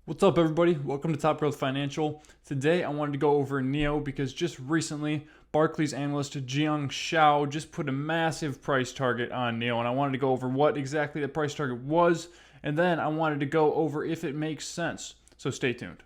What's up, everybody? Welcome to Top Growth Financial. Today, I wanted to go over NEO because just recently, Barclays analyst Jiang Xiao just put a massive price target on NEO, and I wanted to go over what exactly the price target was, and then I wanted to go over if it makes sense. So stay tuned.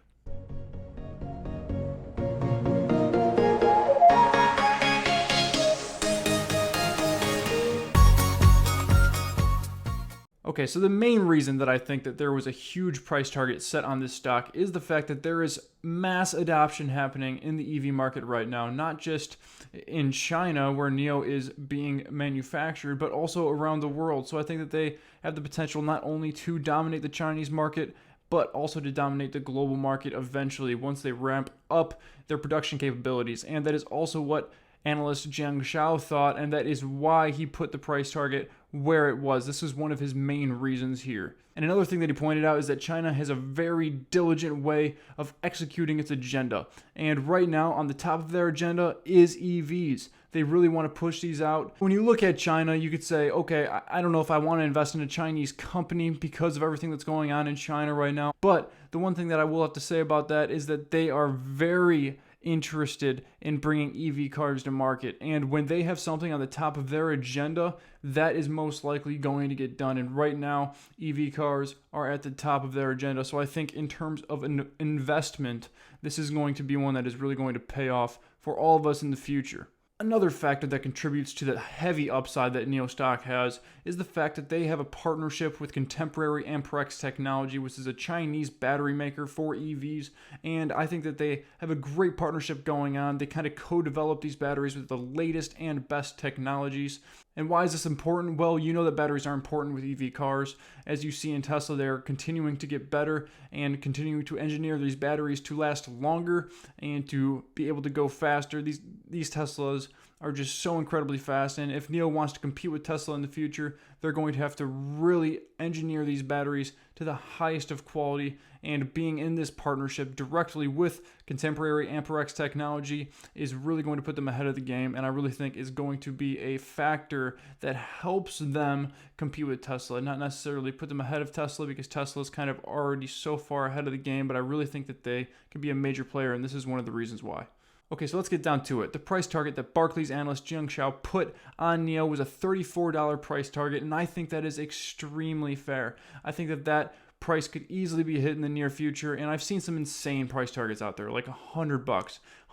Okay, so the main reason that I think that there was a huge price target set on this stock is the fact that there is mass adoption happening in the EV market right now, not just in China where NEO is being manufactured, but also around the world. So I think that they have the potential not only to dominate the Chinese market, but also to dominate the global market eventually once they ramp up their production capabilities. And that is also what analyst Jiang Xiao thought, and that is why he put the price target where it was. This is one of his main reasons here. And another thing that he pointed out is that China has a very diligent way of executing its agenda. And right now, on the top of their agenda is EVs. They really want to push these out. When you look at China, you could say, okay, I don't know if I want to invest in a Chinese company because of everything that's going on in China right now. But the one thing that I will have to say about that is that they are very interested in bringing EV cars to market. And when they have something on the top of their agenda, that is most likely going to get done. And right now, EV cars are at the top of their agenda. So I think in terms of an investment, this is going to be one that is really going to pay off for all of us in the future. Another factor that contributes to the heavy upside that NEO stock has is the fact that they have a partnership with Contemporary Amperex Technology, which is a Chinese battery maker for EVs. And I think that they have a great partnership going on. They kind of co-develop these batteries with the latest and best technologies. And why is this important? Well, you know that batteries are important with EV cars. As you see in Tesla, they're continuing to get better and continuing to engineer these batteries to last longer and to be able to go faster. These Teslas are just so incredibly fast, and if NEO wants to compete with Tesla in the future, they're going to have to really engineer these batteries to the highest of quality, and being in this partnership directly with Contemporary Amperex Technology is really going to put them ahead of the game, and I really think is going to be a factor that helps them compete with Tesla, not necessarily put them ahead of Tesla because Tesla is kind of already so far ahead of the game, but I really think that they can be a major player, and this is one of the reasons why. Okay, so let's get down to it. The price target that Barclays analyst Jiang Xiao put on NEO was a $34 price target, and I think that is extremely fair. I think that that price could easily be hit in the near future, and I've seen some insane price targets out there, like $100,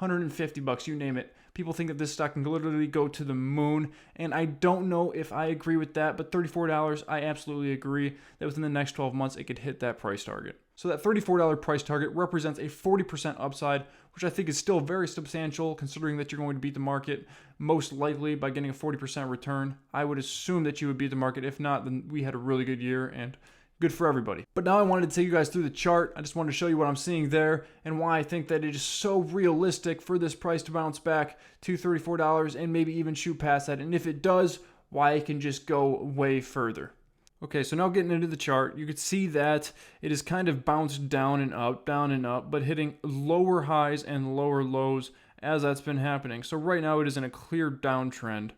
$150, you name it. People think that this stock can literally go to the moon, and I don't know if I agree with that, but $34, I absolutely agree that within the next 12 months, it could hit that price target. So that $34 price target represents a 40% upside, which I think is still very substantial considering that you're going to beat the market most likely by getting a 40% return. I would assume that you would beat the market. If not, then we had a really good year and good for everybody. But now I wanted to take you guys through the chart. I just wanted to show you what I'm seeing there and why I think that it is so realistic for this price to bounce back to $34 and maybe even shoot past that. And if it does, why it can just go way further. Okay, so now getting into the chart, you could see that it is kind of bounced down and up, but hitting lower highs and lower lows as that's been happening. So right now it is in a clear downtrend.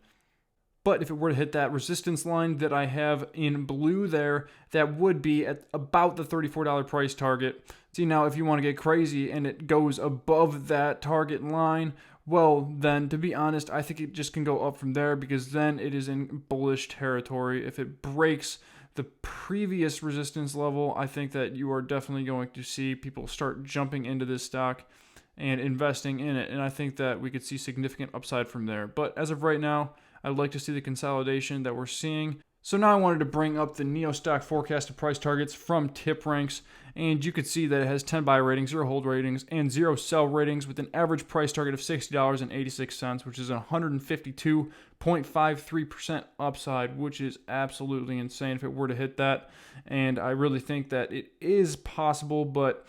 But if it were to hit that resistance line that I have in blue there, that would be at about the $34 price target. See, now if you want to get crazy and it goes above that target line, well, then to be honest, I think it just can go up from there because then it is in bullish territory. If it breaks the previous resistance level, I think that you are definitely going to see people start jumping into this stock and investing in it. And I think that we could see significant upside from there. But as of right now, I'd like to see the consolidation that we're seeing. So now I wanted to bring up the NEO stock forecasted price targets from Tip Ranks, and you could see that it has 10 buy ratings, 0 hold ratings, and 0 sell ratings with an average price target of $60.86, which is a 152.53% upside, which is absolutely insane if it were to hit that. And I really think that it is possible, but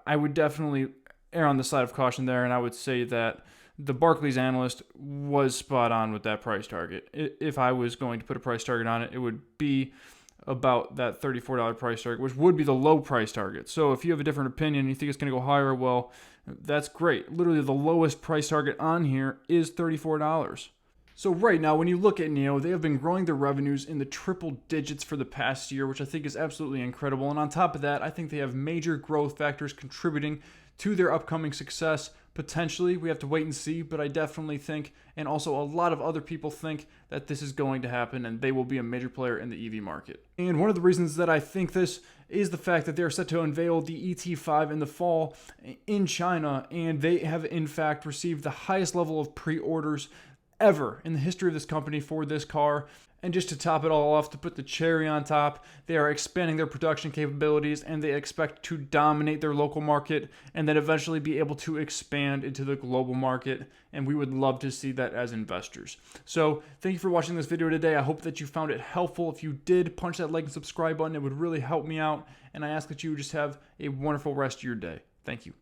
I would definitely err on the side of caution there, and I would say that the Barclays analyst was spot on with that price target. If I was going to put a price target on it, it would be about that $34 price target, which would be the low price target. So if you have a different opinion and you think it's going to go higher, well, that's great. Literally the lowest price target on here is $34. So right now, when you look at NIO, they have been growing their revenues in the triple digits for the past year, which I think is absolutely incredible. And on top of that, I think they have major growth factors contributing to their upcoming success. Potentially, we have to wait and see, but I definitely think, and also a lot of other people think, that this is going to happen and they will be a major player in the EV market. And one of the reasons that I think this is the fact that they're set to unveil the ET5 in the fall in China, and they have in fact received the highest level of pre-orders ever in the history of this company for this car. And just to top it all off, to put the cherry on top, they are expanding their production capabilities and they expect to dominate their local market and then eventually be able to expand into the global market. And we would love to see that as investors. So thank you for watching this video today. I hope that you found it helpful. If you did, punch that like and subscribe button. It would really help me out. And I ask that you just have a wonderful rest of your day. Thank you.